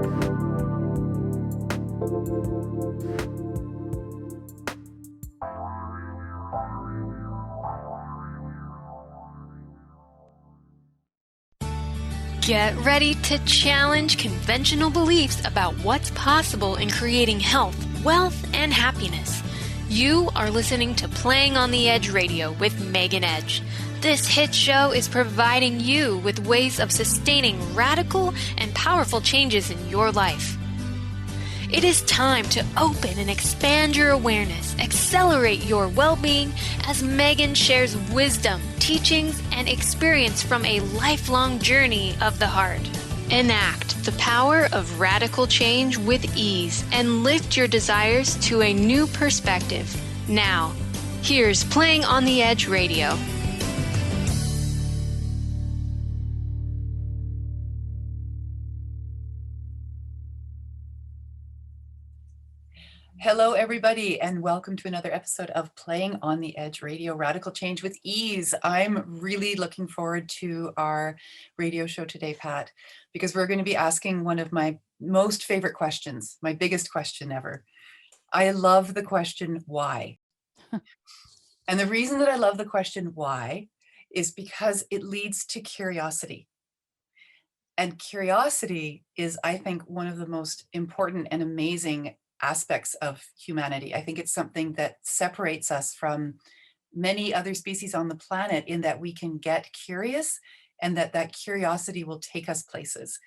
Get ready to challenge conventional beliefs about what's possible in creating health, wealth, and happiness. You are listening to Playing on the Edge Radio with Megan Edge. This hit show is providing you with ways of sustaining radical and powerful changes in your life. It is time to open and expand your awareness, accelerate your well-being as Megan shares wisdom, teachings, and experience from a lifelong journey of the heart. Enact the power of radical change with ease and lift your desires to a new perspective. Now, here's Playing on the Edge Radio. Hello, everybody, and welcome to another episode of Playing on the Edge Radio, Radical Change with Ease. I'm really looking forward to our radio show today, Pat, because we're going to be asking one of my most favorite questions, my biggest question ever. I love the question, why? And the reason that I love the question, why, is because it leads to curiosity. And curiosity is, I think, one of the most important and amazing aspects of humanity. I think it's something that separates us from many other species on the planet in that we can get curious and that curiosity will take us places.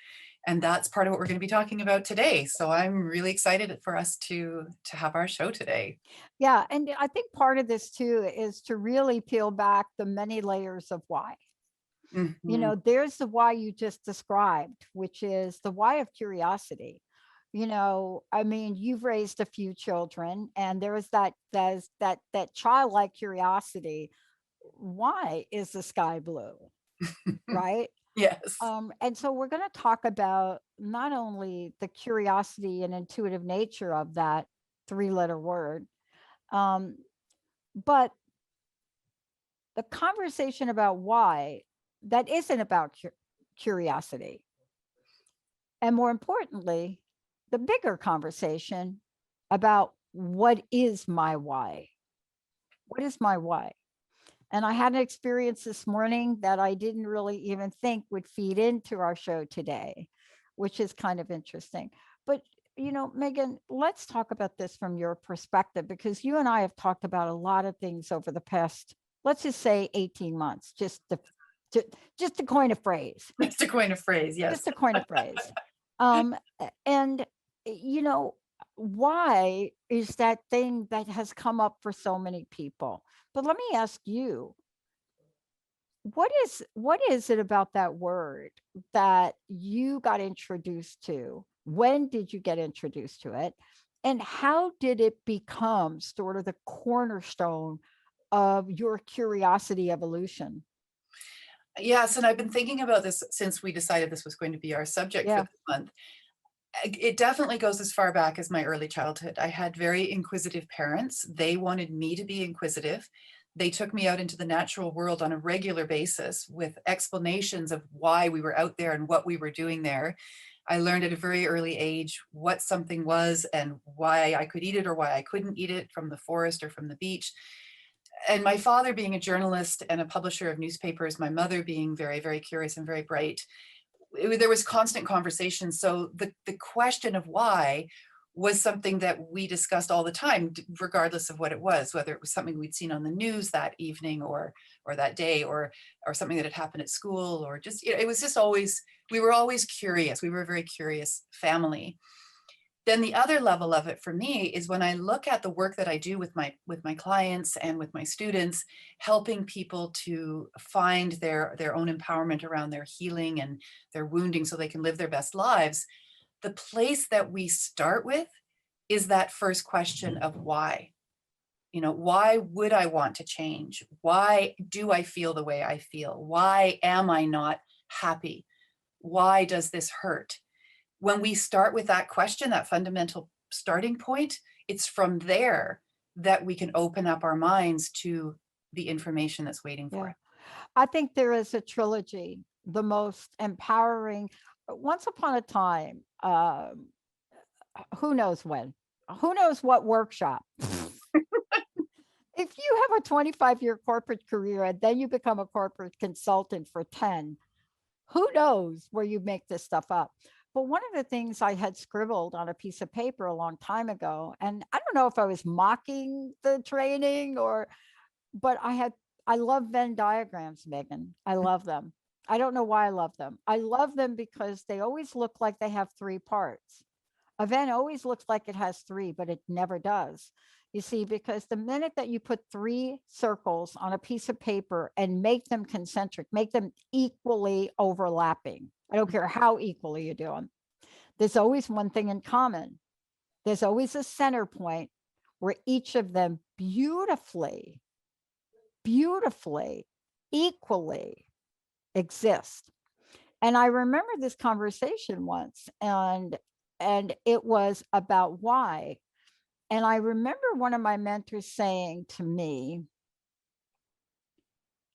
And that's part of what we're going to be talking about today. So I'm really excited for us to have our show today. Yeah, and I think part of this too is to really peel back the many layers of why. Mm-hmm. You know, there's the why you just described, which is the why of curiosity. You know, I mean, you've raised a few children, and there's that childlike curiosity. Why is the sky blue? Right? Yes. And so we're going to talk about not only the curiosity and intuitive nature of that 3-letter word, but the conversation about why that isn't about curiosity. And more importantly, the bigger conversation about what is my why? What is my why? And I had an experience this morning that I didn't really even think would feed into our show today, which is kind of interesting. But, you know, Megan, let's talk about this from your perspective, because you and I have talked about a lot of things over the past, let's just say 18 months, just to coin a phrase. Just to coin a phrase, yes. Just to coin a phrase. And, you know, why is that thing that has come up for so many people? But let me ask you, what is it about that word that you got introduced to? When did you get introduced to it? And how did it become sort of the cornerstone of your curiosity evolution? Yes, and I've been thinking about this since we decided this was going to be our subject for this month. It definitely goes as far back as my early childhood. I had very inquisitive parents. They wanted me to be inquisitive. They took me out into the natural world on a regular basis with explanations of why we were out there and what we were doing there. I learned at a very early age what something was and why I could eat it or why I couldn't eat it from the forest or from the beach. And my father being a journalist and a publisher of newspapers, my mother being very, very curious and very bright, there was constant conversation. So the question of why was something that we discussed all the time, regardless of what it was, whether it was something we'd seen on the news that evening or that day, or something that had happened at school, or just, it was just always, we were always curious. We were a very curious family. Then the other level of it for me is when I look at the work that I do with my clients and with my students, helping people to find their own empowerment around their healing and their wounding so they can live their best lives. The place that we start with is that first question of why. You know, why would I want to change? Why do I feel the way I feel? Why am I not happy? Why does this hurt? When we start with that question, that fundamental starting point, it's from there that we can open up our minds to the information that's waiting for us. I think there is a trilogy, the most empowering. once upon a time, who knows when, who knows what workshop. If you have a 25-year corporate career and then you become a corporate consultant for 10, who knows where you make this stuff up. But one of the things I had scribbled on a piece of paper a long time ago, and I don't know if I was mocking the training but I love Venn diagrams, Megan. I love them. I don't know why I love them. I love them because they always look like they have three parts. A Venn always looks like it has three, but it never does. You see, because the minute that you put three circles on a piece of paper and make them concentric, make them equally overlapping, I don't care how equally you do them, there's always one thing in common. There's always a center point where each of them beautifully, equally exist. And I remember this conversation once, and it was about why. And I remember one of my mentors saying to me,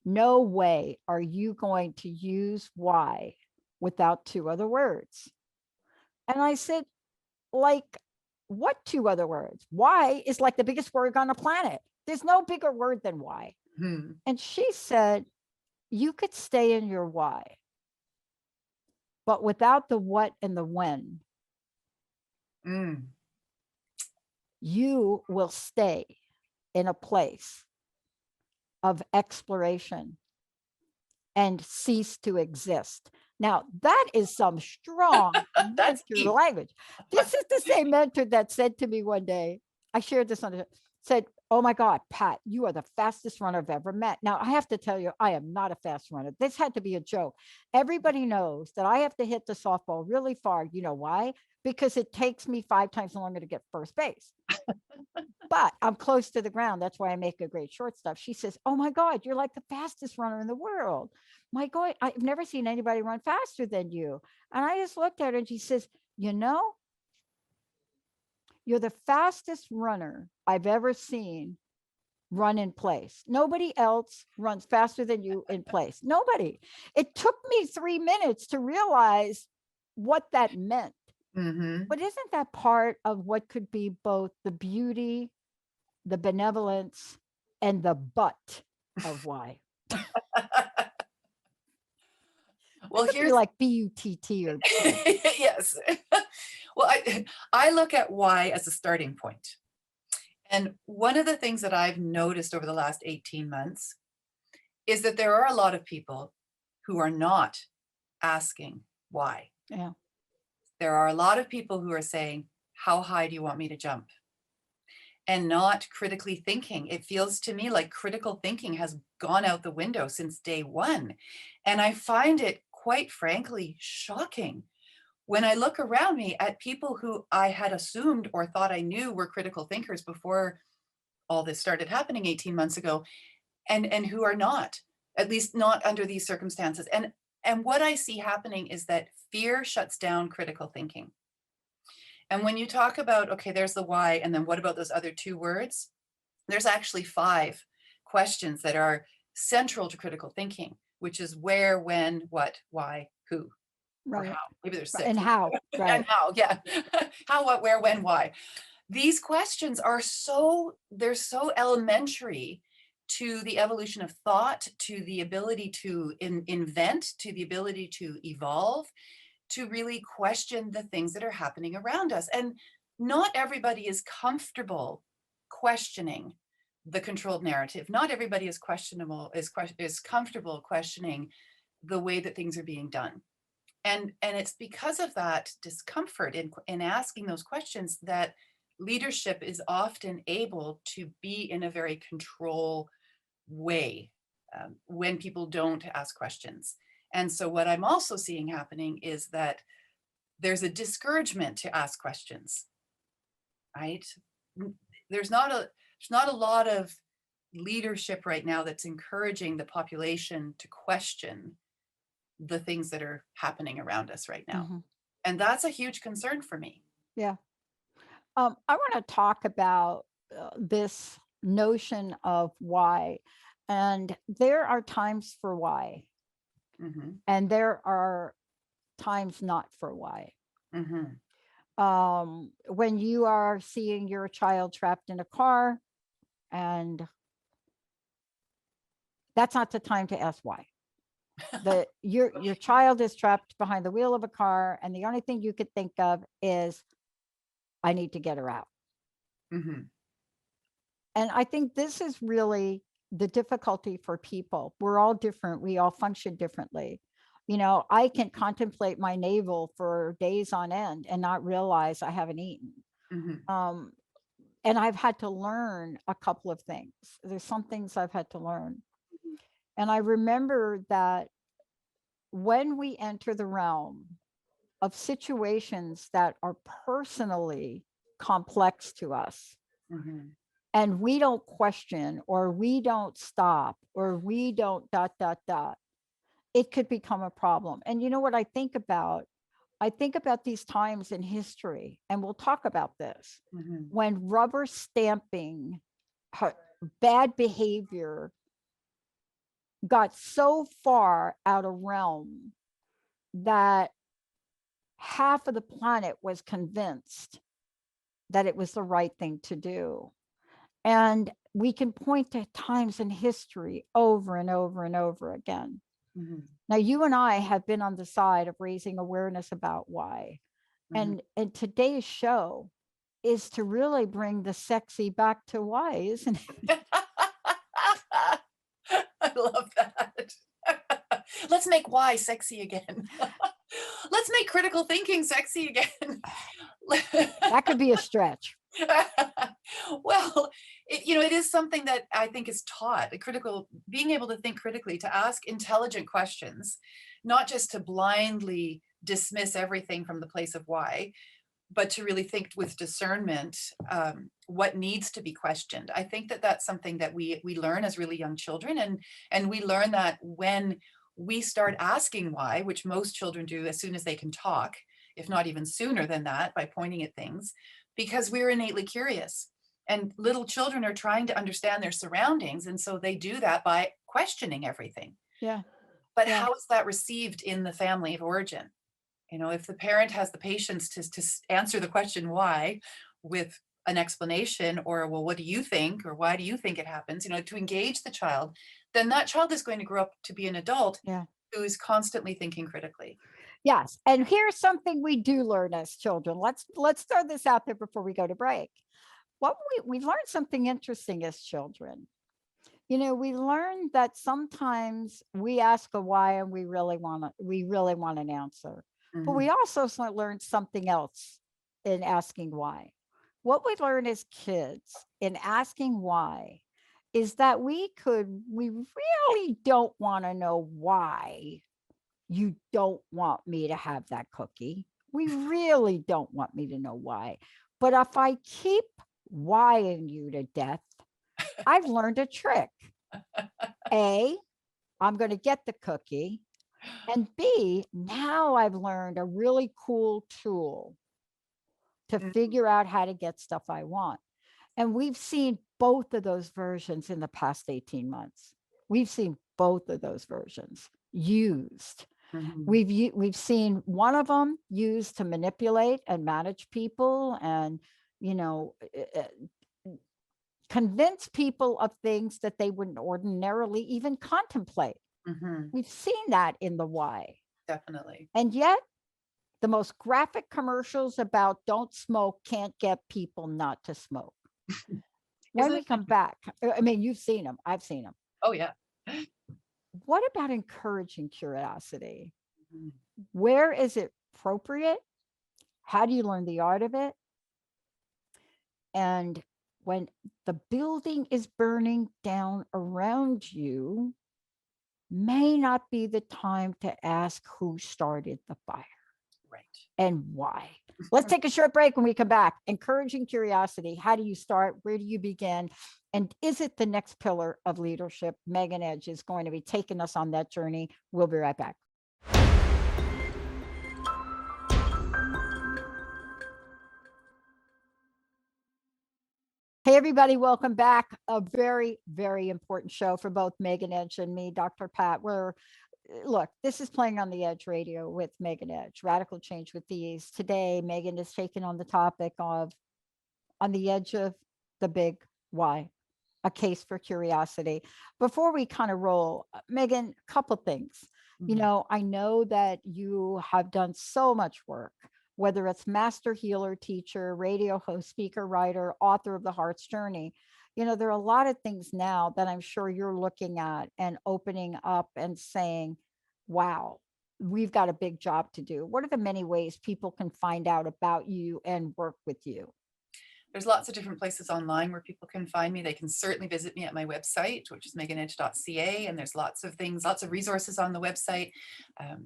no way are you going to use why without two other words. And I said, like, what two other words? Why is like the biggest word on the planet. There's no bigger word than why. And she said, you could stay in your why, but without the what and the when, you will stay in a place of exploration and cease to exist. Now, that is some strong mentor language. This is the same mentor that said to me one day, I shared this on, said, oh my God, Pat, you are the fastest runner I've ever met. Now, I have to tell you, I am not a fast runner. This had to be a joke. Everybody knows that I have to hit the softball really far. You know why? Because it takes me 5 times longer to get first base. But I'm close to the ground. That's why I make a great shortstop. She says, oh my God, you're like the fastest runner in the world. My God, I've never seen anybody run faster than you. And I just looked at her and she says, you know, you're the fastest runner I've ever seen run in place. Nobody else runs faster than you in place. Nobody. It took me 3 minutes to realize what that meant. But isn't that part of what could be both the beauty, the benevolence, and the butt of why? Well, here's like BUTT or yes. Well, I look at why as a starting point. And one of the things that I've noticed over the last 18 months is that there are a lot of people who are not asking why. Yeah. There are a lot of people who are saying, how high do you want me to jump? And not critically thinking. It feels to me like critical thinking has gone out the window since day one. And I find it, quite frankly, shocking when I look around me at people who I had assumed or thought I knew were critical thinkers before all this started happening 18 months ago, and who are not, at least not under these circumstances. And what I see happening is that fear shuts down critical thinking. And when you talk about, okay, there's the why, and then what about those other 2 words? There's actually 5 questions that are central to critical thinking, which is where, when, what, why, who, or how. Maybe there's 6. And how. Right. And how, yeah. How, what, where, when, why. These questions are they're so elementary to the evolution of thought, to the ability to invent, to the ability to evolve, to really question the things that are happening around us. And not everybody is comfortable questioning the controlled narrative. Not everybody is comfortable questioning the way that things are being done. And it's because of that discomfort in asking those questions that leadership is often able to be in a very control way when people don't ask questions. And so what I'm also seeing happening is that there's a discouragement to ask questions, right? There's not a lot of leadership right now that's encouraging the population to question the things that are happening around us right now. And that's a huge concern for me. Yeah. I want to talk about this notion of why. And there are times for why. And there are times not for why. Mhm. When you are seeing your child trapped in a car, and that's not the time to ask why. Your child is trapped behind the wheel of a car, and the only thing you could think of is, I need to get her out. Mhm. And I think this is really the difficulty for people. We're all different. We all function differently. You know, I can contemplate my navel for days on end and not realize I haven't eaten. Mhm. And I've had to learn a couple of things. There's some things I've had to learn. And I remember that when we enter the realm of situations that are personally complex to us, Mhm. and we don't question, or we don't stop, or we don't ... it could become a problem. And you know what I think about? I think about these times in history, and we'll talk about this, Mhm. when rubber stamping bad behavior got so far out of realm that half of the planet was convinced that it was the right thing to do. And we can point to times in history over and over and over again. Mhm. Now, you and I have been on the side of raising awareness about why. Mhm. And today's show is to really bring the sexy back to why, isn't it? I love that. Let's make why sexy again. Let's make critical thinking sexy again. That could be a stretch. Well, it is something that I think is taught, being able to think critically, to ask intelligent questions, not just to blindly dismiss everything from the place of why, but to really think with discernment, what needs to be questioned. I think that that's something that we learn as really young children, and we learn that when we start asking why, which most children do as soon as they can talk, if not even sooner than that, by pointing at things, because we're innately curious. And little children are trying to understand their surroundings, and so they do that by questioning everything. Yeah. But Yeah. how is that received in the family of origin? If the parent has the patience to answer the question why with an explanation, or, well, what do you think, or why do you think it happens, to engage the child, then that child is going to grow up to be an adult Yeah. who is constantly thinking critically. Yes. And here's something we do learn as children. Let's throw this out there before we go to break. What we learned something interesting as children. We learned that sometimes we ask a why and we really want an answer. But we Mhm. also learned something else in asking why. What we learn as kids in asking why is that we really don't want to know why you don't want me to have that cookie. We really don't want me to know why. But if I keep whying you to death, I've learned a trick. A, I'm going to get the cookie. And B, now I've learned a really cool tool to Mhm. figure out how to get stuff I want. And we've seen both of those versions in the past 18 months. We've seen both of those versions used. Mhm. We've seen one of them used to manipulate and manage people, and convince people of things that they wouldn't ordinarily even contemplate. Mhm. We've seen that in the why. Definitely. And yet, the most graphic commercials about don't smoke can't get people not to smoke. When Isn't we it come funny? back, I mean, you've seen them, I've seen them. Oh, yeah. What about encouraging curiosity? Mhm. Where is it appropriate? How do you learn the art of it? And when the building is burning down around you, may not be the time to ask who started the fire Right. and why. Let's take a short break. When we come back, encouraging curiosity. How do you start? Where do you begin? And is it the next pillar of leadership? Megan Edge is going to be taking us on that journey. We'll be right back. Hey, everybody, welcome back. A very, very important show for both Megan Edge and me, Dr. Pat. We're look, this is Playing on the Edge radio with Megan Edge, Radical Change with These. Today, Megan is taking on the topic of On the Edge of the Big Why, a case for curiosity. Before we kind of roll, Megan, a couple things. You know, I know that you have done so much work, whether it's master healer, teacher, radio host, speaker, writer, author of The Heart's Journey. You know, there are a lot of things now that I'm sure you're looking at and opening up and saying, wow, we've got a big job to do. What are the many ways people can find out about you and work with you? There's lots of different places online where people can find me. They can certainly visit me at my website, which is meganedge.ca, and there's lots of things, lots of resources on the website,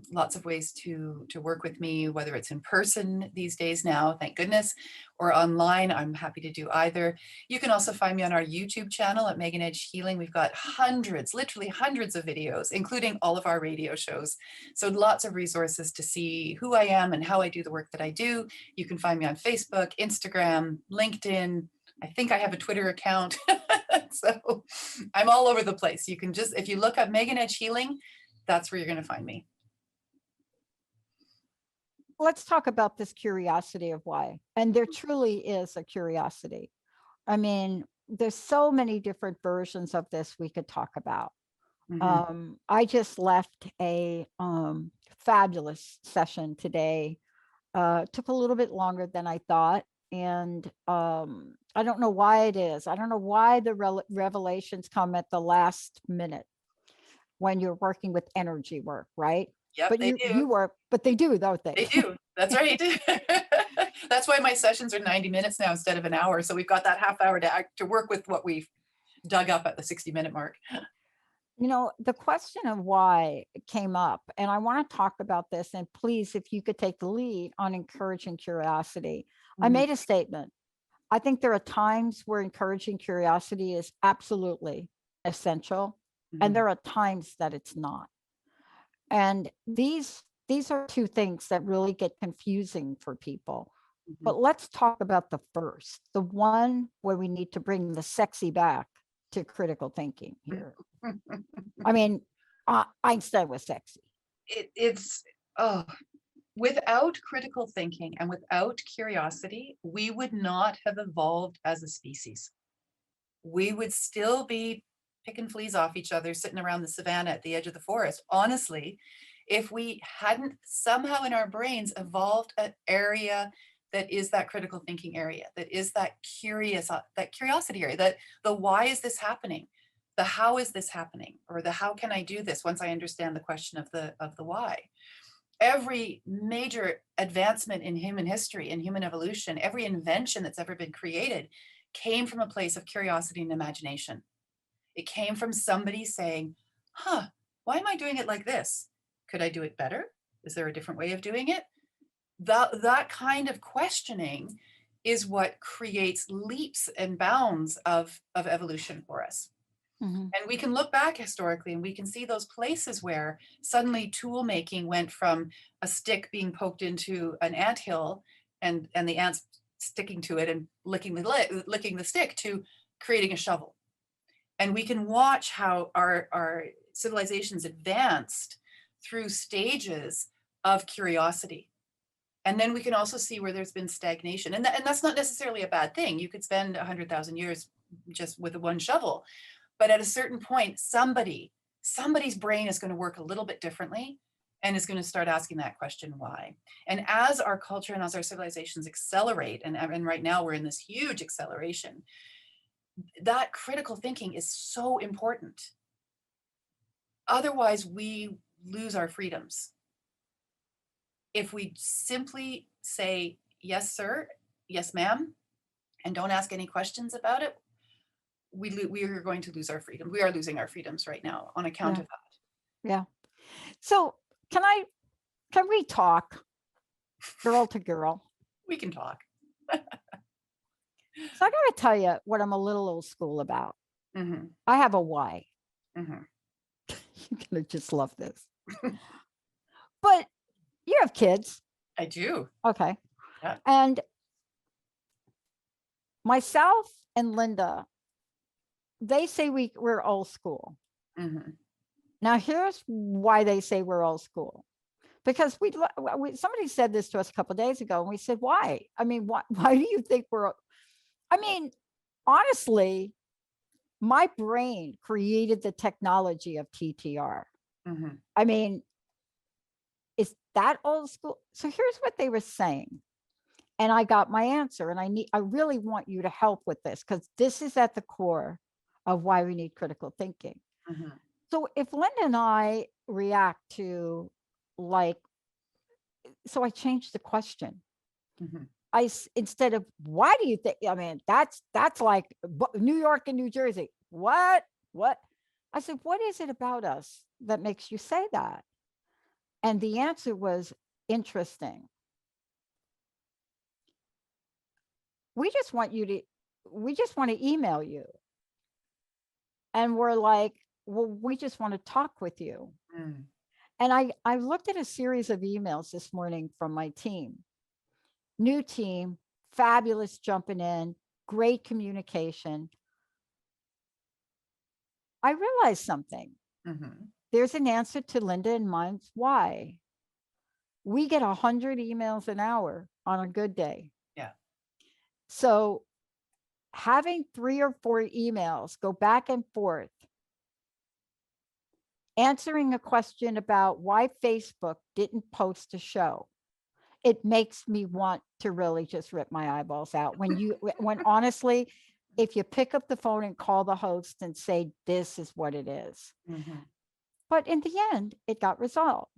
lots of ways to work with me, whether it's in person these days now, thank goodness, or online. I'm happy to do either. You can also find me on our YouTube channel at Megan Edge Healing. We've got hundreds, literally hundreds of videos, including all of our radio shows. So lots of resources to see who I am and how I do the work that I do. You can find me on Facebook, Instagram, LinkedIn. I think I have a Twitter account. So I'm all over the place. You can just, if you look up Megan Edge Healing, that's where you're going to find me. Let's talk about this curiosity of why. And there truly is a curiosity. I mean, there's so many different versions of this we could talk about. I just left a fabulous session today. Took a little bit longer than I thought. And I don't know why it is. I don't know why the revelations come at the last minute when you're working with energy work, right? Yep, But they you do. work, but they do, don't they? They do. That's right. That's why my sessions are 90 minutes now instead of an hour. So we've got that half hour to work with what we've dug up at the 60-minute mark. You know, the question of why came up, and I want to talk about this. And please, if you could take the lead on encouraging curiosity. I made a statement. I think there are times where encouraging curiosity is absolutely essential, and there are times that it's not. And these are two things that really get confusing for people. But let's talk about the first, the one where we need to bring the sexy back to critical thinking here. I mean, Einstein was sexy. It's without critical thinking and without curiosity, we would not have evolved as a species. We would still be picking fleas off each other, sitting around the savannah at the edge of the forest. Honestly, if we hadn't somehow in our brains evolved an area that is that critical thinking area, that is that curiosity area, that the why is this happening, the how is this happening, or the how can I do this once I understand the question of the why. Every major advancement in human history, in human evolution, every invention that's ever been created came from a place of curiosity and imagination. It came from somebody saying, why am I doing it like this? Could I do it better? Is there a different way of doing it? That kind of questioning is what creates leaps and bounds of evolution for us. And we can look back historically and we can see those places where suddenly tool making went from a stick being poked into an anthill and the ants sticking to it and licking the stick to creating a shovel. And we can watch how our civilizations advanced through stages of curiosity. And then we can also see where there's been stagnation. And that's not necessarily a bad thing. You could spend 100,000 years just with one shovel. But at a certain point, somebody's brain is going to work a little bit differently and is going to start asking that question, why? And as our culture and as our civilizations accelerate, and right now we're in this huge acceleration, that critical thinking is so important. Otherwise, we lose our freedoms. If we simply say, yes, sir, yes, ma'am, and don't ask any questions about it, we are going to lose our freedom. We are losing our freedoms right now on account of that. Yeah. So can we talk girl to girl? We can talk. So I got to tell you what I'm a little old school about. I have a why. You're going to just love this. But you have kids. I do. Okay. Yeah. And myself and Linda, they say we're old school. Now, here's why they say we're old school. Because somebody said this to us a couple of days ago, and we said, why? I mean, why do you think I mean, honestly, my brain created the technology of TTR. Mm-hmm. I mean, is that old school? So here's what they were saying. And I got my answer. And I really want you to help with this, because this is at the core of why we need critical thinking. Mm-hmm. So if Linda and I react to, like, so I changed the question. Mm-hmm. Instead of, why do you think, I mean, that's like New York and New Jersey. What? I said, what is it about us that makes you say that? And the answer was interesting. We just want to email you. And we're like, well, we just want to talk with you. Mm. And I looked at a series of emails this morning from my team. New team, fabulous jumping in, great communication. I realized something. Mm-hmm. There's an answer to Linda and mine's why. We get 100 emails an hour on a good day. Yeah. So having 3 or 4 emails go back and forth, answering a question about why Facebook didn't post a show, it makes me want to really just rip my eyeballs out. When honestly, if you pick up the phone and call the host and say, this is what it is. Mm-hmm. But in the end, it got resolved.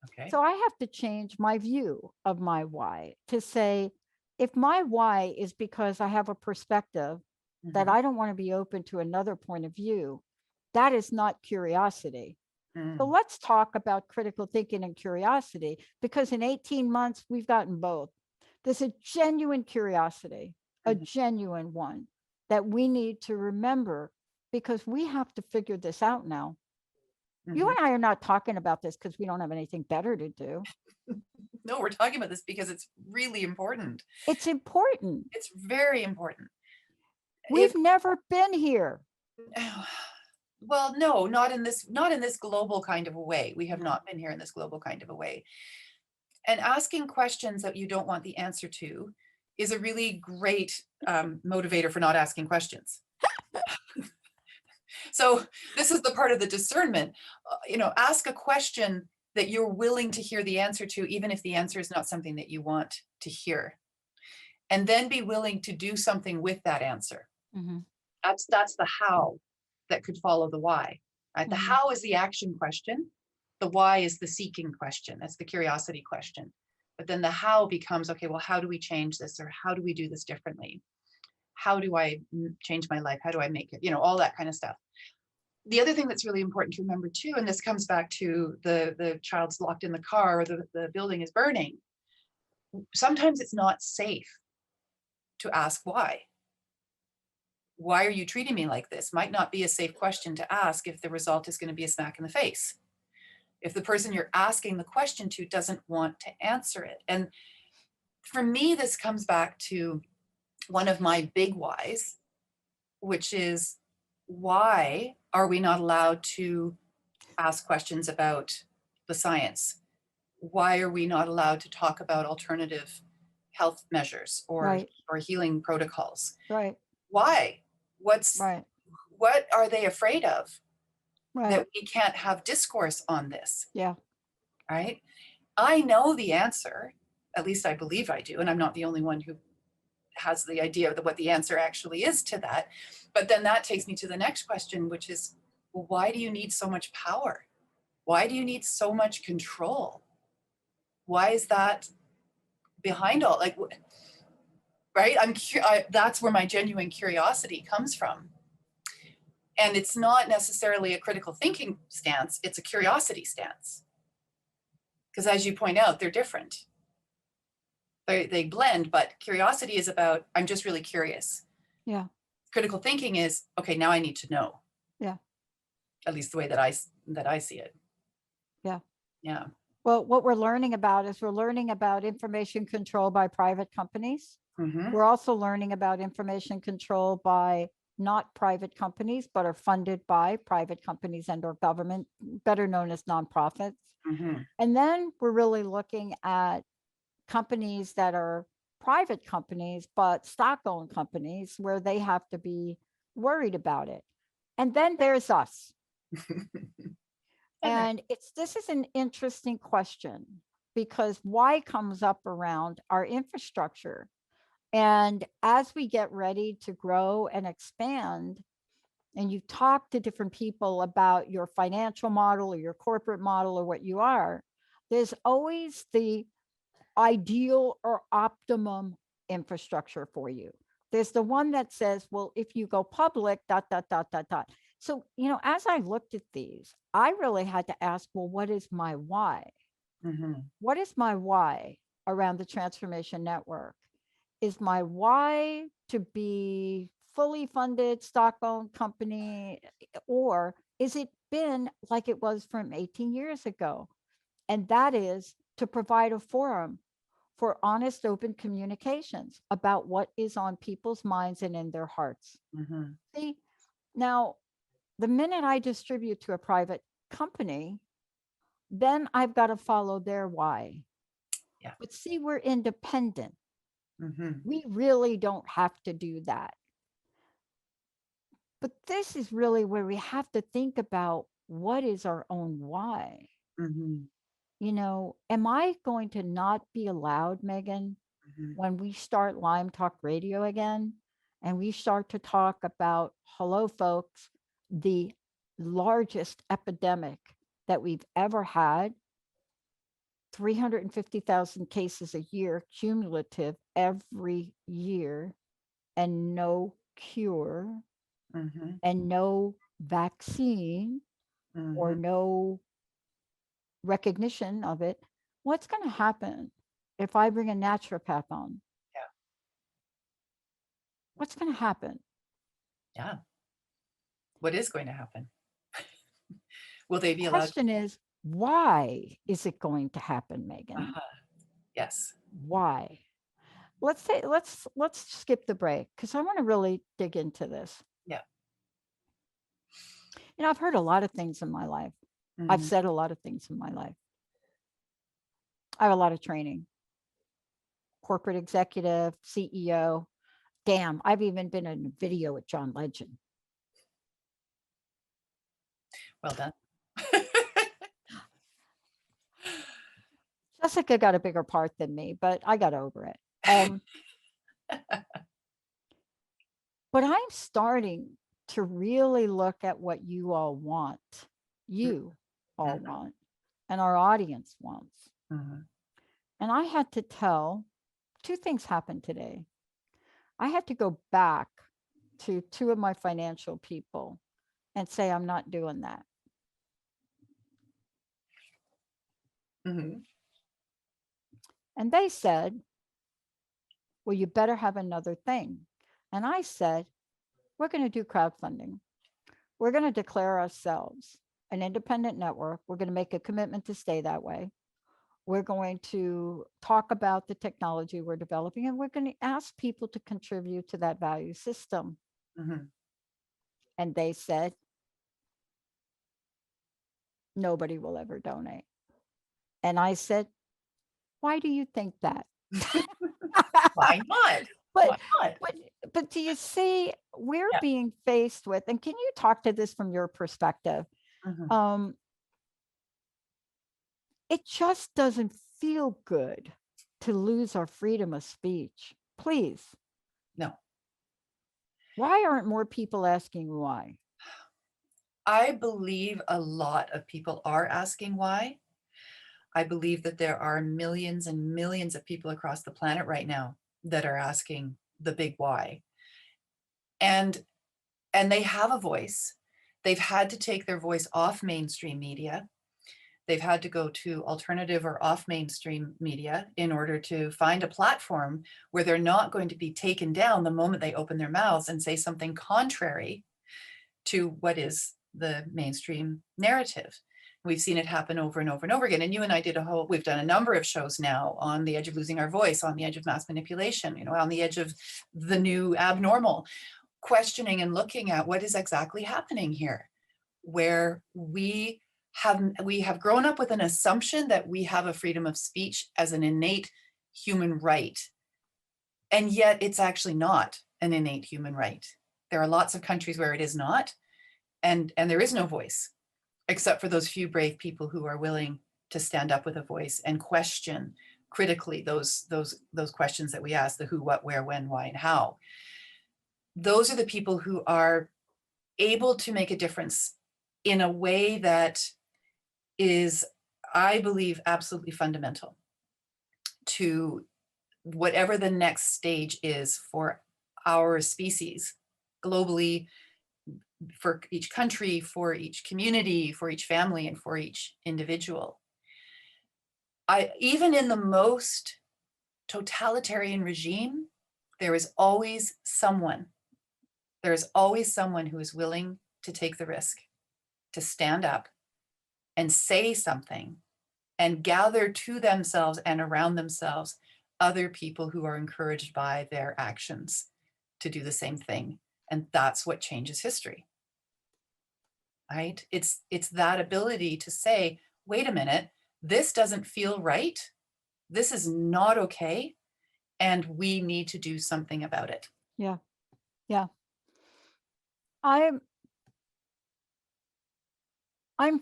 Okay. So I have to change my view of my why to say, if my why is because I have a perspective that I don't want to be open to another point of view, that is not curiosity. So let's talk about critical thinking and curiosity, because in 18 months, we've gotten both. There's a genuine curiosity, a genuine one that we need to remember, because we have to figure this out now. You and I are not talking about this because we don't have anything better to do. No, we're talking about this because it's really important. It's important. It's very important. We've never been here. Well, no, not in this global kind of a way. We have not been here in this global kind of a way. And asking questions that you don't want the answer to is a really great motivator for not asking questions. So this is the part of the discernment. Ask a question that you're willing to hear the answer to, even if the answer is not something that you want to hear. And then be willing to do something with that answer. Mm-hmm. That's the how that could follow the why. Right? The how is the action question. The why is the seeking question. That's the curiosity question. But then the how becomes, okay, well, how do we change this? Or how do we do this differently? How do I change my life? How do I make it? All that kind of stuff. The other thing that's really important to remember too, and this comes back to the child's locked in the car or the building is burning. Sometimes it's not safe to ask why. Why are you treating me like this? Might not be a safe question to ask if the result is going to be a smack in the face. If the person you're asking the question to doesn't want to answer it. And for me, this comes back to one of my big whys, which is, why are we not allowed to ask questions about the science? Why are we not allowed to talk about alternative health measures or healing protocols? Right. Why? What are they afraid of? That we can't have discourse on this? Yeah. Right? I know the answer, at least I believe I do, and I'm not the only one who has the idea of what the answer actually is to that. But then that takes me to the next question, which is, well, why do you need so much power? Why do you need so much control? Why is that behind all, right? That's where my genuine curiosity comes from. And it's not necessarily a critical thinking stance, it's a curiosity stance. Because as you point out, they're different. They blend, but curiosity is about, I'm just really curious. Yeah. Critical thinking is, okay, now I need to know. Yeah. At least the way that I see it. Yeah. Yeah. Well, what we're learning about is information control by private companies. Mm-hmm. We're also learning about information control by not private companies, but are funded by private companies and or government, better known as nonprofits. Mhm. And then we're really looking at companies that are private companies, but stock-owned companies where they have to be worried about it. And then there's us. And there- And this is an interesting question because why comes up around our infrastructure. And as we get ready to grow and expand, and you talk to different people about your financial model or your corporate model or what you are, there's always the ideal or optimum infrastructure for you. There's the one that says, well, if you go public, dot, dot, dot, dot, dot. So, as I looked at these, I really had to ask, well, what is my why? Mhm. What is my why around the transformation network? Is my why to be fully funded stock-owned company, or is it been like it was from 18 years ago? And that is to provide a forum for honest, open communications about what is on people's minds and in their hearts. Mhm. See, now, the minute I distribute to a private company, then I've got to follow their why. Yeah. But see, we're independent. Mhm. We really don't have to do that. But this is really where we have to think about what is our own why. Mhm. Am I going to not be allowed, Megan, Mhm. when we start Lime Talk Radio again and we start to talk about, hello, folks, the largest epidemic that we've ever had, 350,000 cases a year, cumulative every year, and no cure Mhm. and no vaccine or Mhm. no recognition of it, what's going to happen if I bring a naturopath on? Yeah. What's going to happen? Yeah. What is going to happen? Will they be allowed? Question is, why is it going to happen, Megan? Uh-huh. Yes. Why? Let's skip the break because I want to really dig into this. Yeah. I've heard a lot of things in my life. I've Mhm. said a lot of things in my life. I have a lot of training. Corporate executive, CEO. Damn, I've even been in a video with John Legend. Well done. Jessica got a bigger part than me, but I got over it. But I'm starting to really look at what you all want, you all Mhm. want, and our audience wants. Mhm. And I had to tell, two things happened today. I had to go back to two of my financial people and say, I'm not doing that. Mhm. And they said, well, you better have another thing. And I said, we're going to do crowdfunding. We're going to declare ourselves an independent network. We're going to make a commitment to stay that way. We're going to talk about the technology we're developing, and we're going to ask people to contribute to that value system. Mhm. And they said, nobody will ever donate. And I said, why do you think that? Why not? but Why not? but but do you see we're Yeah. being faced with, and can you talk to this from your perspective? Mhm. It just doesn't feel good to lose our freedom of speech. Please. No. Why aren't more people asking why? I believe a lot of people are asking why. I believe that there are millions and millions of people across the planet right now that are asking the big why. And they have a voice. They've had to take their voice off mainstream media. They've had to go to alternative or off mainstream media in order to find a platform where they're not going to be taken down the moment they open their mouths and say something contrary to what is the mainstream narrative. We've seen it happen over and over and over again. And you and I we've done a number of shows now on the edge of losing our voice, on the edge of mass manipulation, on the edge of the new abnormal. questioning and looking at what is exactly happening here, where we have grown up with an assumption that we have a freedom of speech as an innate human right. And yet it's actually not an innate human right. There are lots of countries where it is not, and there is no voice, except for those few brave people who are willing to stand up with a voice and question critically those questions that we ask: the who, what, where, when, why, and how. Those are the people who are able to make a difference in a way that is, I believe, absolutely fundamental to whatever the next stage is for our species globally, for each country, for each community, for each family, and for each individual. Even in the most totalitarian regime, there is always someone who is willing to take the risk, to stand up and say something, and gather to themselves and around themselves other people who are encouraged by their actions to do the same thing. And that's what changes history, right? It's that ability to say, wait a minute, this doesn't feel right. This is not okay. And we need to do something about it. Yeah. Yeah. I'm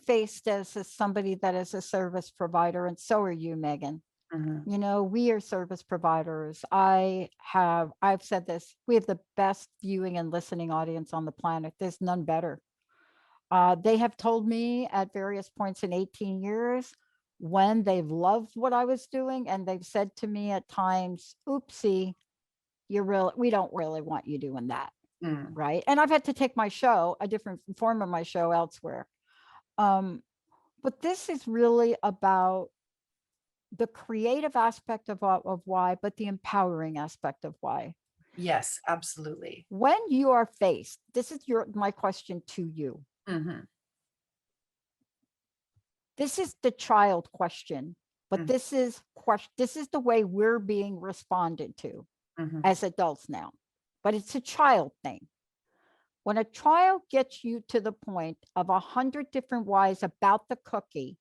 faced as somebody that is a service provider, and so are you, Megan. Mhm. You know, we are service providers. I've said this, we have the best viewing and listening audience on the planet. There's none better. They have told me at various points in 18 years when they've loved what I was doing, and they've said to me at times, oopsie, we don't really want you doing that. Mm. Right. And I've had to take my show, a different form of my show, elsewhere. But this is really about the creative aspect of why, but the empowering aspect of why. Yes, absolutely. When you are faced, this is my question to you. Mm-hmm. This is the child question, but this is the way we're being responded to as adults now, but it's a child thing. When a child gets you to the point of 100 different whys about the cookie,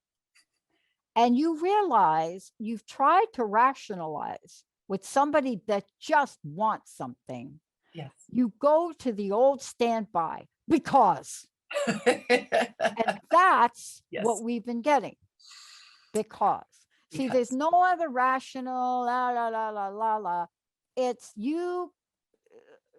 and you realize you've tried to rationalize with somebody that just wants something, yes, you go to the old standby because. And that's yes. what we've been getting. Because. See, there's no other rational, la, la, la, la, la, la. It's you.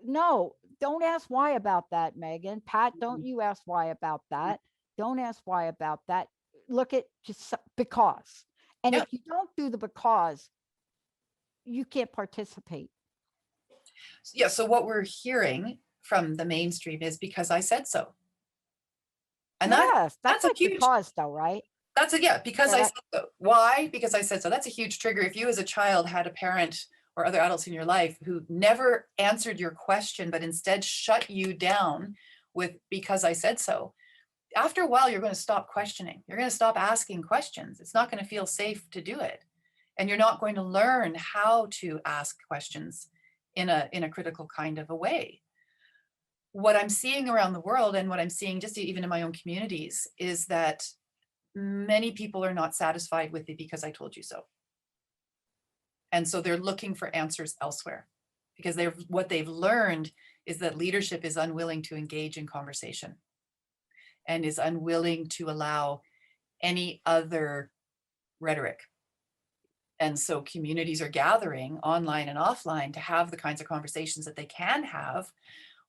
No, don't ask why about that, Megan. Pat, don't you ask why about that. Don't ask why about that. Look at just because. And if you don't do the because, you can't participate. Yeah, so what we're hearing from the mainstream is because I said so. And yes, that's a huge because though, right? That's because I said so. Why? Because I said so. That's a huge trigger. If you as a child had a parent or other adults in your life who never answered your question, but instead shut you down with because I said so, after a while, you're going to stop questioning. You're going to stop asking questions. It's not going to feel safe to do it. And you're not going to learn how to ask questions in a critical kind of a way. What I'm seeing around the world, and what I'm seeing just even in my own communities, is that many people are not satisfied with it because I told you so. And so they're looking for answers elsewhere, because what they've learned is that leadership is unwilling to engage in conversation and is unwilling to allow any other rhetoric. And so communities are gathering online and offline to have the kinds of conversations that they can have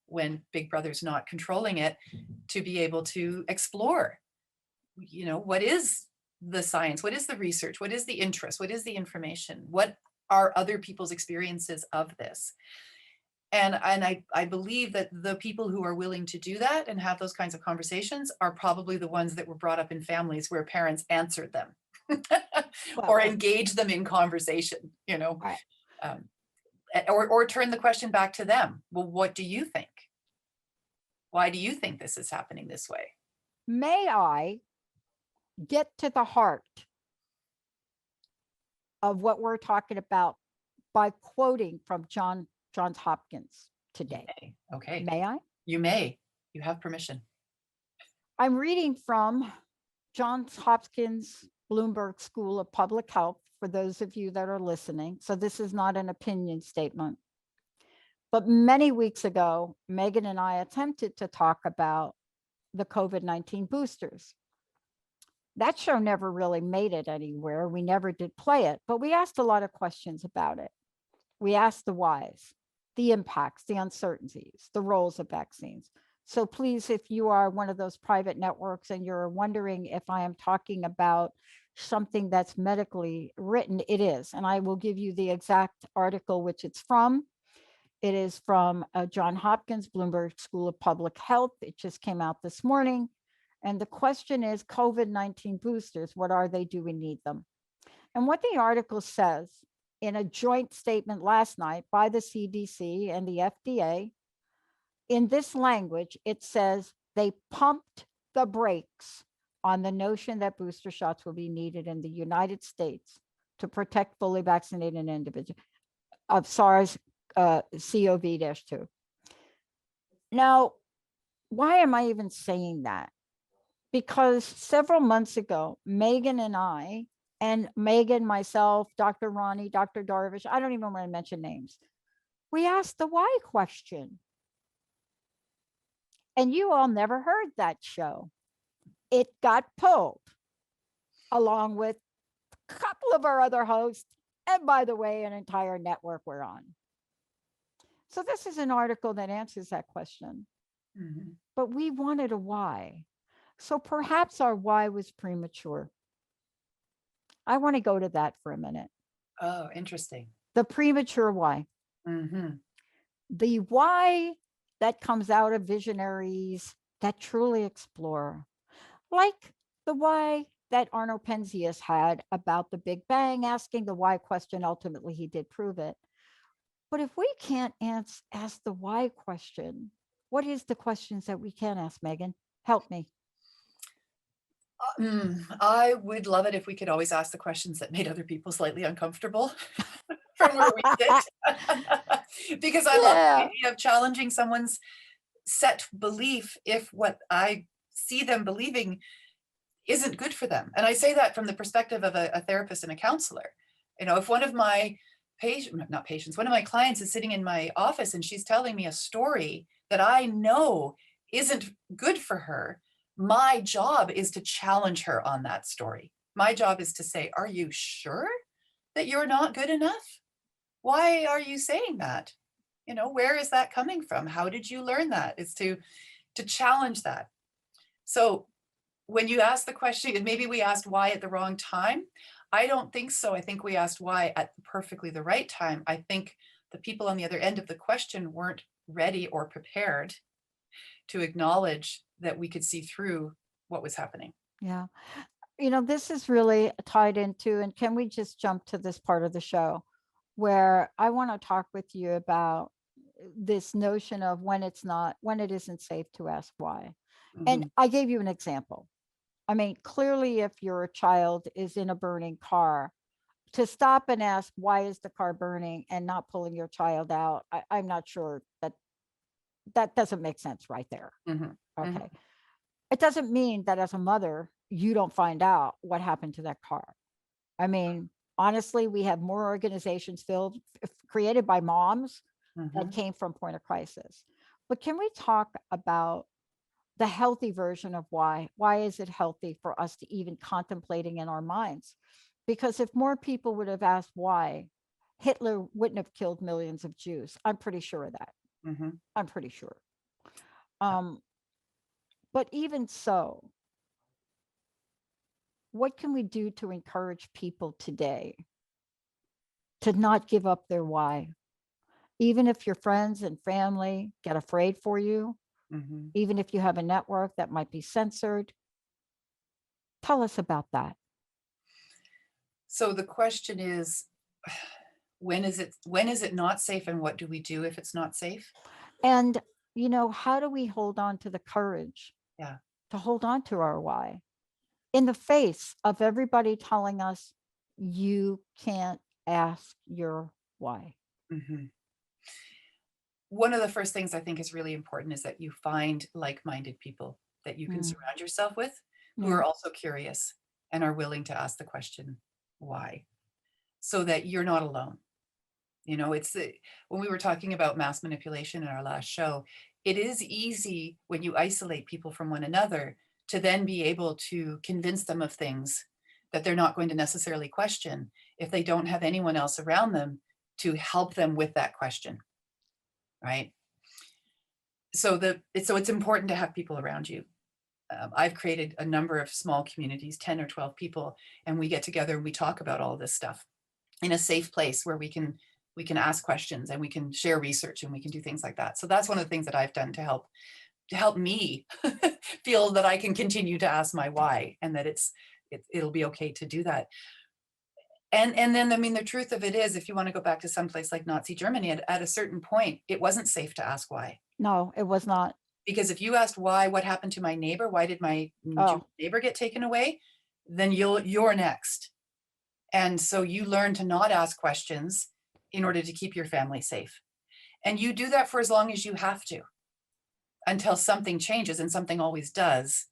when Big Brother's not controlling it, to be able to explore, what is the science? What is the research? What is the interest? What is the information? What are other people's experiences of this? And I believe that the people who are willing to do that and have those kinds of conversations are probably the ones that were brought up in families where parents answered them or engaged them in conversation, Right. Or turn the question back to them. Well, what do you think? Why do you think this is happening this way? May I get to the heart of what we're talking about by quoting from Johns Hopkins. today. Okay. May I? You may. You have permission. I'm reading from Johns Hopkins Bloomberg School of Public Health for those of you that are listening. So this is not an opinion statement. But many weeks ago, Megan and I attempted to talk about the COVID-19 boosters. That show never really made it anywhere. We never did play it, but we asked a lot of questions about it. We asked the whys, the impacts, the uncertainties, the roles of vaccines. So please, if you are one of those private networks and you're wondering if I am talking about something that's medically written, it is. And I will give you the exact article which it's from. It is from Johns Hopkins Bloomberg School of Public Health. It just came out this morning. And the question is COVID-19 boosters, what are they? Do we need them? And what the article says in a joint statement last night by the CDC and the FDA, in this language, it says they pumped the brakes on the notion that booster shots will be needed in the United States to protect fully vaccinated individuals of SARS-CoV-2. Now, why am I even saying that? Because several months ago, Megan and I, and Megan, myself, Dr. Ronnie, Dr. Darvish, I don't even want to mention names, we asked the why question. And you all never heard that show. It got pulled along with a couple of our other hosts. And by the way, an entire network we're on. So this is an article that answers that question. Mm-hmm. But we wanted a why. So perhaps our why was premature. I want to go to that for a minute. Oh, interesting. The premature why. Mm-hmm. The why that comes out of visionaries that truly explore, like the why that Arno Penzias had about the Big Bang, asking the why question. Ultimately, he did prove it. But if we can't ask the why question, what is the questions that we can ask, Megan? Help me. I would love it if we could always ask the questions that made other people slightly uncomfortable from where we sit. Because I love the idea of challenging someone's set belief if what I see them believing isn't good for them. And I say that from the perspective of a therapist and a counselor. You know, if one of my one of my clients is sitting in my office and she's telling me a story that I know isn't good for her, my job is to challenge her on that story. My job is to say, are you sure that you're not good enough? Why are you saying that? You know, where is that coming from? How did you learn that? It's to challenge that. So when you ask the question, and maybe we asked why at the wrong time, I don't think so. I think we asked why at perfectly the right time. I think the people on the other end of the question weren't ready or prepared to acknowledge that we could see through what was happening. Yeah. You know, this is really tied into, and can we just jump to this part of the show where I want to talk with you about this notion of when it isn't safe to ask why. Mm-hmm. And I gave you an example. I mean, clearly, if your child is in a burning car, to stop and ask, why is the car burning, and not pulling your child out, I'm not sure that doesn't make sense right there. Mm-hmm. Okay. Mm-hmm. It doesn't mean that as a mother, you don't find out what happened to that car. I mean, honestly, we have more organizations created by moms mm-hmm. that came from point of crisis. But can we talk about the healthy version of why? Why is it healthy for us to even contemplating in our minds? Because if more people would have asked why, Hitler wouldn't have killed millions of Jews. I'm pretty sure of that. Mm-hmm. I'm pretty sure. But even so, what can we do to encourage people today to not give up their why? Even if your friends and family get afraid for you, mm-hmm. even if you have a network that might be censored, tell us about that. So the question is, when is it not safe, and what do we do if it's not safe? And, you know, how do we hold on to the courage to hold on to our why in the face of everybody telling us you can't ask your why? Mm-hmm. one of the first things I think is really important is that you find like-minded people that you can Mm, surround yourself with who yeah. are also curious and are willing to ask the question, why? So that you're not alone. You know, when we were talking about mass manipulation in our last show, it is easy when you isolate people from one another to then be able to convince them of things that they're not going to necessarily question if they don't have anyone else around them to help them with that question, right? So it's important to have people around you. I've created a number of small communities, 10 or 12 people, and we get together and we talk about all this stuff in a safe place where we can ask questions and we can share research and we can do things like that. So that's one of the things that I've done to help me feel that I can continue to ask my why, and that it'll be okay to do that. And then, I mean, the truth of it is, if you want to go back to someplace like Nazi Germany, at a certain point, it wasn't safe to ask why. No, it was not. Because if you asked why, what happened to my neighbor, why did my Jewish Oh, neighbor get taken away, then you're next. And so you learn to not ask questions in order to keep your family safe. And you do that for as long as you have to, until something changes, and something always does,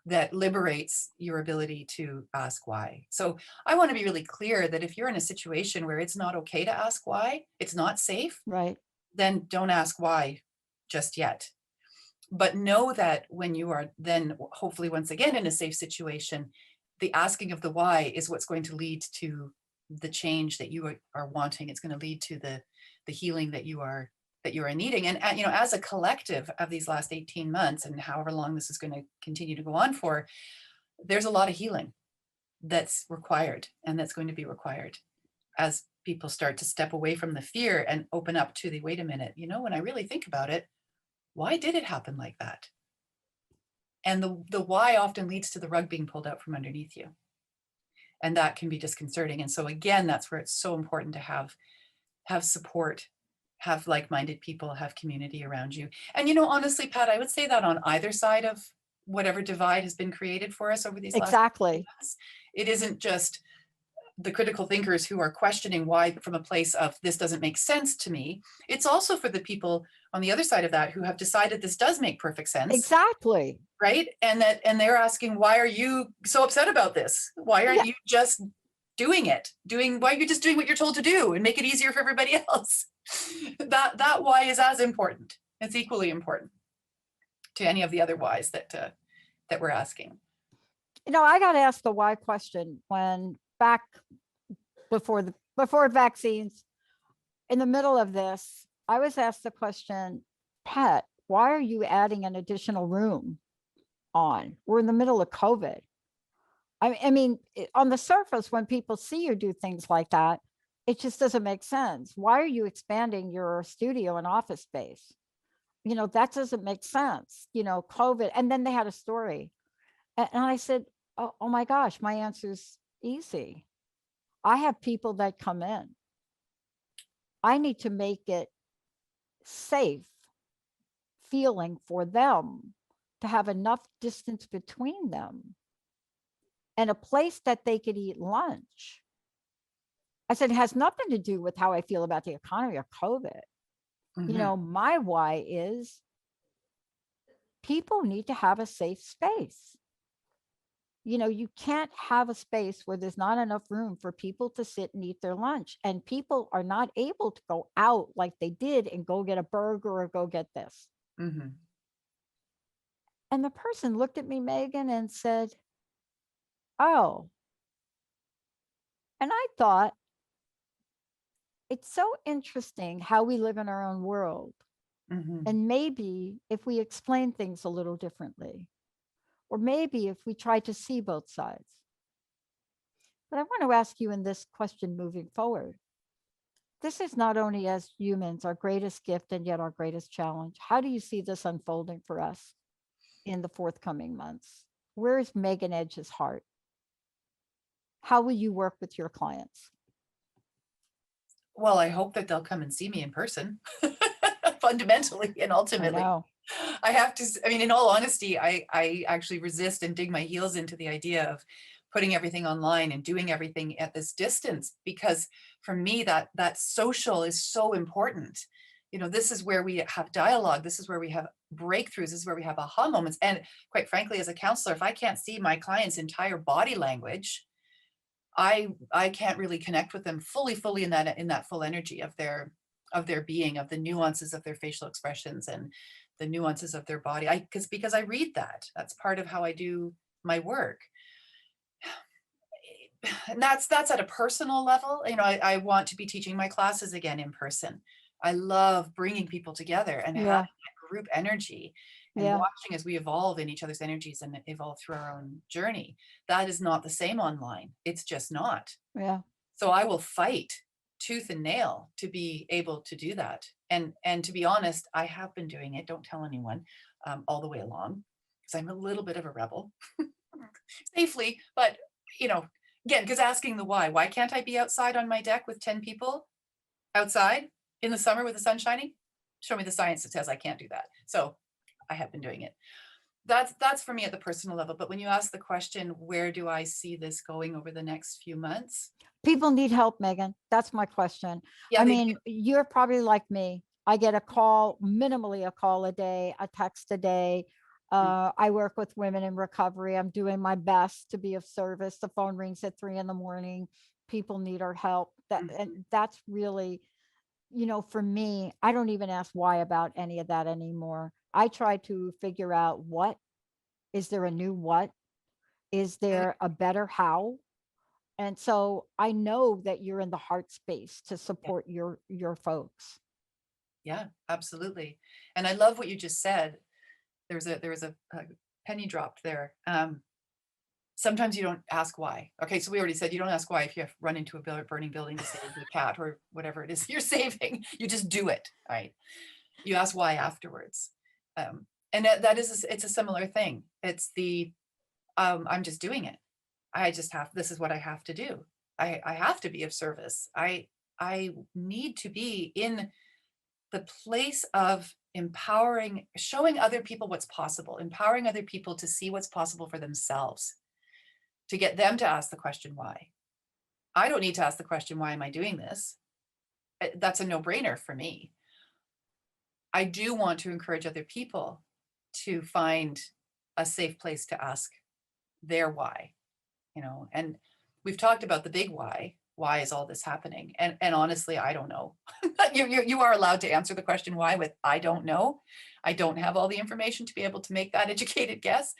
that liberates your ability to ask why. So I want to be really clear that if you're in a situation where it's not okay to ask why, it's not safe, right. then don't ask why just yet. But know that when you are then hopefully once again in a safe situation, the asking of the why is what's going to lead to the change that you are wanting. It's going to lead to the healing that you are needing. And you know, as a collective of these last 18 months and however long this is going to continue to go on for, there's a lot of healing that's required and that's going to be required as people start to step away from the fear and open up to the, wait a minute, you know, when I really think about it, why did it happen like that? And the why often leads to the rug being pulled out from underneath you. And that can be disconcerting. And so again, that's where it's so important to have support, have like-minded people, have community around you. And you know, honestly, Pat, I would say that on either side of whatever divide has been created for us over these last Exactly. months, it isn't just the critical thinkers who are questioning why from a place of this doesn't make sense to me. It's also for the people on the other side of that who have decided this does make perfect sense. Exactly. Right. And they're asking, why are you so upset about this? Why aren't Yeah. you just doing it? Why are you just doing what you're told to do and make it easier for everybody else? That why is as important. It's equally important to any of the other whys that we're asking. You know, I got asked the why question when back before vaccines, in the middle of this, I was asked the question, Pat, why are you adding an additional room on? We're in the middle of COVID. I mean, on the surface, when people see you do things like that, it just doesn't make sense. Why are you expanding your studio and office space? You know, that doesn't make sense. You know, COVID. And then they had a story. And I said, oh my gosh, my answer's easy. I have people that come in. I need to make it safe feeling for them to have enough distance between them and a place that they could eat lunch. I said, it has nothing to do with how I feel about the economy or COVID. Mm-hmm. You know, my why is people need to have a safe space. You know, you can't have a space where there's not enough room for people to sit and eat their lunch. And people are not able to go out like they did and go get a burger or go get this. Mm-hmm. And the person looked at me, Megan, and said, oh. And I thought, it's so interesting how we live in our own world. Mm-hmm. And maybe if we explain things a little differently, or maybe if we try to see both sides. But I want to ask you in this question moving forward. This is not only as humans our greatest gift and yet our greatest challenge. How do you see this unfolding for us in the forthcoming months? Where is Megan Edge's heart? How will you work with your clients? Well, I hope that they'll come and see me in person, fundamentally and ultimately. I have to, I mean, in all honesty, I actually resist and dig my heels into the idea of putting everything online and doing everything at this distance, because for me, that social is so important. this is where we have dialogue. This is where we have breakthroughs. This is where we have aha moments. And quite frankly, as a counselor, if I can't see my client's entire body language, I can't really connect with them fully in that full energy of their being, of the nuances of their facial expressions and the nuances of their body. Because I read that. That's part of how I do my work. And that's at a personal level. I want to be teaching my classes again in person. I love bringing people together and having that group energy and watching as we evolve in each other's energies and evolve through our own journey. That is not the same online. It's just not. Yeah. So I will fight tooth and nail to be able to do that. And to be honest, I have been doing it. Don't tell anyone all the way along, because I'm a little bit of a rebel safely, but again, because asking the why can't I be outside on my deck with 10 people outside in the summer with the sun shining? Show me the science that says I can't do that. So I have been doing it. That's for me at the personal level. But when you ask the question, where do I see this going over the next few months? People need help, Megan. That's my question. Yeah, I mean, you're probably like me. I get a call, minimally a call a day, a text a day. I work with women in recovery. I'm doing my best to be of service. The phone rings at 3 a.m. People need our help. And that's really, for me, I don't even ask why about any of that anymore. I try to figure out is there a new what? Is there a better how? And so I know that you're in the heart space to support your folks. Yeah, absolutely. And I love what you just said. There was a penny dropped there. Sometimes you don't ask why. Okay, so we already said you don't ask why if you have run into a burning building to save the cat or whatever it is you're saving. You just do it, right? You ask why afterwards. And it's a similar thing. It's I'm just doing it. This is what I have to do. I have to be of service. I need to be in the place of empowering, showing other people what's possible, empowering other people to see what's possible for themselves, to get them to ask the question why. I don't need to ask the question, why am I doing this? That's a no-brainer for me. I do want to encourage other people to find a safe place to ask their why, and we've talked about the big why. Why is all this happening? And honestly, I don't know. You are allowed to answer the question why with I don't know. I don't have all the information to be able to make that educated guess.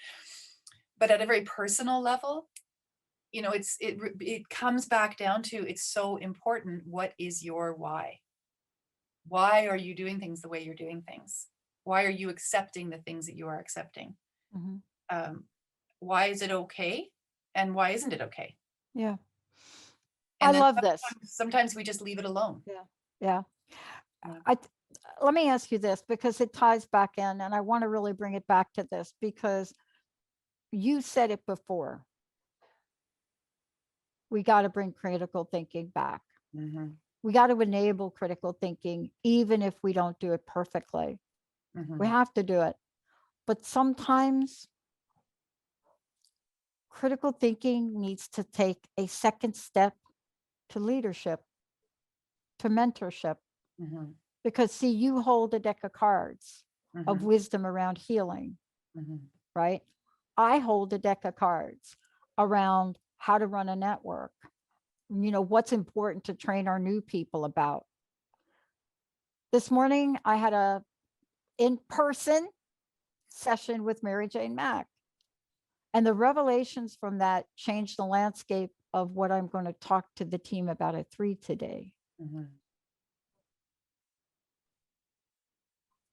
But at a very personal level, it comes back down to, it's so important. What is your why? Why are you doing things the way you're doing things? Why are you accepting the things that you are accepting? Why is it okay? And why isn't it okay? Yeah. And I love this. Sometimes we just leave it alone. Yeah. Let me ask you this, because it ties back in, and I want to really bring it back to this, because you said it before. We got to bring critical thinking back. We got to enable critical thinking, even if we don't do it perfectly. We have to do it. But sometimes critical thinking needs to take a second step to leadership, to mentorship. Because see, you hold a deck of cards of wisdom around healing, right? I hold a deck of cards around how to run a network, what's important to train our new people about. This morning, I had a in-person session with Mary Jane Mack. And the revelations from that changed the landscape of what I'm going to talk to the team about at 3 today.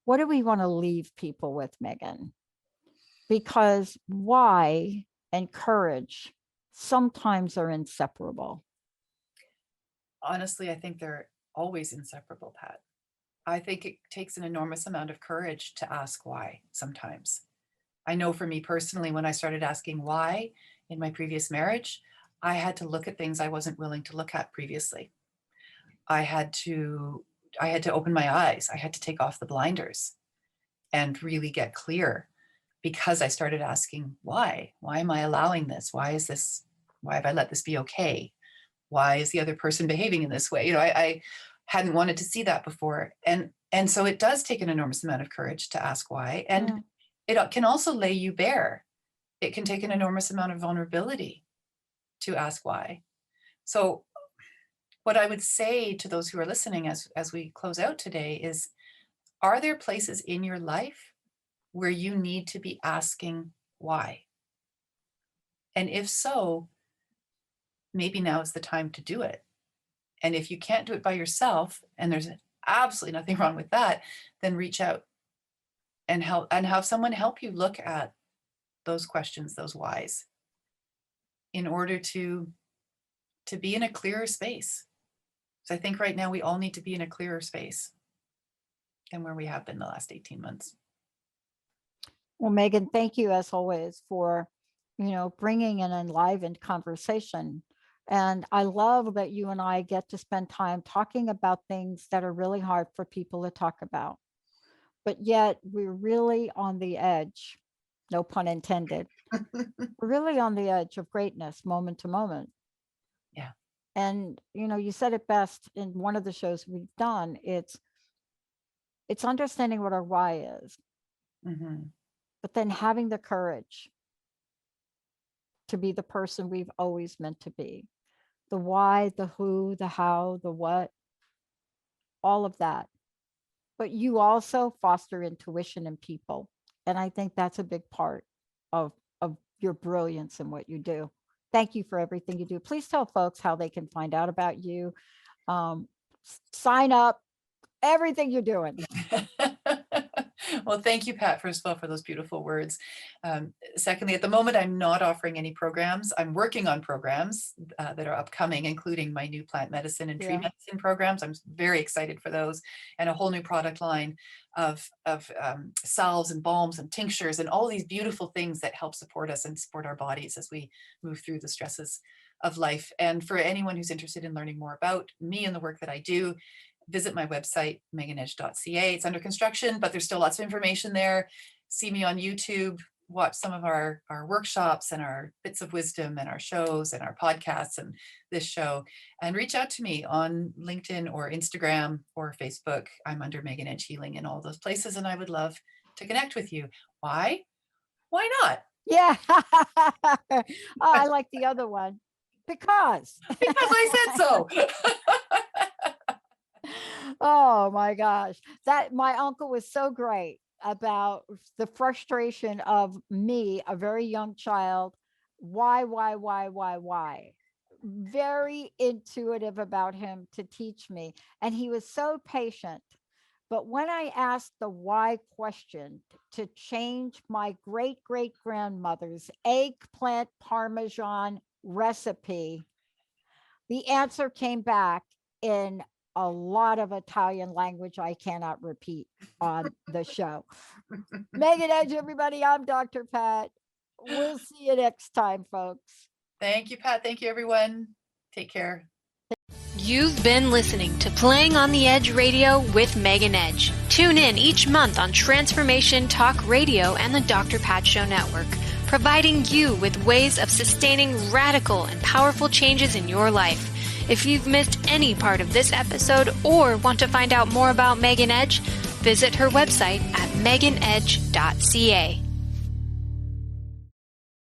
What do we want to leave people with, Megan? Because why and courage sometimes are inseparable. Honestly, I think they're always inseparable, Pat. I think it takes an enormous amount of courage to ask why sometimes. I know for me personally, when I started asking why in my previous marriage, I had to look at things I wasn't willing to look at previously. I had to open my eyes. I had to take off the blinders and really get clear, because I started asking why. Why am I allowing this? Why have I let this be okay? Why is the other person behaving in this way? I hadn't wanted to see that before. And And so it does take an enormous amount of courage to ask why. And it can also lay you bare. It can take an enormous amount of vulnerability to ask why. So what I would say to those who are listening as we close out today is, are there places in your life where you need to be asking why? And if so, maybe now is the time to do it. And if you can't do it by yourself, and there's absolutely nothing wrong with that, then reach out and help, and have someone help you look at those questions, those whys, in order to be in a clearer space. So I think right now we all need to be in a clearer space than where we have been the last 18 months. Well, Megan, thank you as always for, bringing an enlivened conversation. And I love that you and I get to spend time talking about things that are really hard for people to talk about, but yet we're really on the edge, no pun intended. We're really on the edge of greatness, moment to moment. Yeah. And, you said it best in one of the shows we've done. It's understanding what our why is, but then having the courage to be the person we've always meant to be. The why, the who, the how, the what, all of that. But you also foster intuition in people. And I think that's a big part of your brilliance in what you do. Thank you for everything you do. Please tell folks how they can find out about you, sign up, everything you're doing. Well, thank you, Pat, first of all, for those beautiful words. Secondly, at the moment, I'm not offering any programs. I'm working on programs that are upcoming, including my new plant medicine and tree medicine programs. I'm very excited for those, and a whole new product line of salves and balms and tinctures and all these beautiful things that help support us and support our bodies as we move through the stresses of life. And for anyone who's interested in learning more about me and the work that I do, visit my website, meganedge.ca. It's under construction, but there's still lots of information there. See me on YouTube, watch some of our workshops and our bits of wisdom and our shows and our podcasts and this show, and reach out to me on LinkedIn or Instagram or Facebook. I'm under Megan Edge Healing in all those places, and I would love to connect with you. Why? Why not? Yeah. Oh, I like the other one. Because I said so. Oh my gosh. My uncle was so great about the frustration of me, a very young child. Why? Very intuitive about him to teach me. And he was so patient. But when I asked the why question to change my great-great-grandmother's eggplant Parmesan recipe, the answer came back in a lot of Italian language I cannot repeat on the show. Megan Edge, everybody. I'm Dr. Pat. We'll see you next time, folks. Thank you, Pat. Thank you, everyone. Take care. You've been listening to Playing on the Edge Radio with Megan Edge. Tune in each month on Transformation Talk Radio and the Dr. Pat Show Network, providing you with ways of sustaining radical and powerful changes in your life. If you've missed any part of this episode or want to find out more about Megan Edge, visit her website at meganedge.ca.